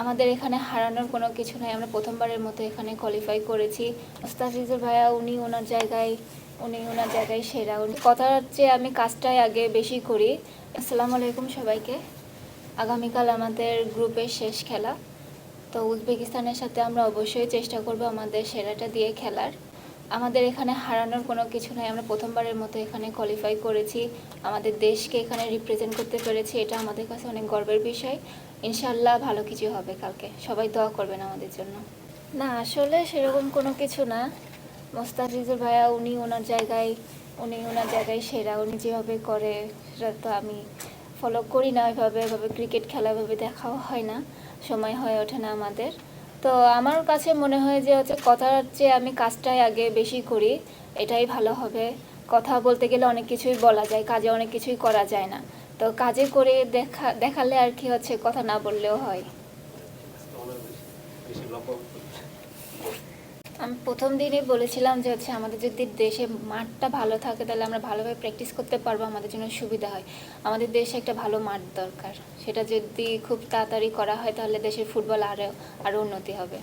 আমাদের এখানে হারানোর কোনো কিছু নাই। আমরা প্রথমবারের মতো এখানে কোয়ালিফাই করেছি। মুস্তাফিজুর ভাইয়া উনি ওনার জায়গায় সেরা। কথার চেয়ে আমি কাজটাই আগে বেশি করি। আসসালামু আলাইকুম সবাইকে। আগামীকাল আমাদের গ্রুপের শেষ খেলা, তো উজবেকিস্তানের সাথে আমরা অবশ্যই চেষ্টা করব আমাদের সেরাটা দিয়ে খেলার। আমাদের এখানে হারানোর কোনো কিছু নাই। আমরা প্রথমবারের মতো এখানে কোয়ালিফাই করেছি, আমাদের দেশকে এখানে রিপ্রেজেন্ট করতে পেরেছি, এটা আমাদের কাছে অনেক গর্বের বিষয়। ইনশাল্লাহ ভালো কিছু হবে কালকে, সবাই দোয়া করবেন আমাদের জন্য। না, আসলে সেরকম কোনো কিছু না। মোস্তাফিজুর ভাইয়া উনি ওনার জায়গায় সেরা। উনি যেভাবে করে সেটা তো আমি ফলো করি না এভাবে ক্রিকেট খেলা এভাবে দেখাও হয় না, সময় হয়ে ওঠে না আমাদের। তো আমার কাছে মনে হয় যে কথার চেয়ে আমি কাজটাই আগে বেশি করি, এটাই ভালো হবে। কথা বলতে গেলে অনেক কিছুই বলা যায়, কাজে অনেক কিছুই করা যায় না। তো কাজে করে দেখালে আর কি কথা না বললেও হয়। আমি প্রথম দিনই বলেছিলাম যে আমাদের যদি দেশে মাঠটা ভালো থাকে তাহলে আমরা ভালোভাবে প্র্যাকটিস করতে পারবো, আমাদের জন্য সুবিধা হয়। আমাদের দেশে একটা ভালো মাঠ দরকার, সেটা যদি খুব তাড়াতাড়ি করা হয় তাহলে দেশের ফুটবল আরও উন্নতি হবে।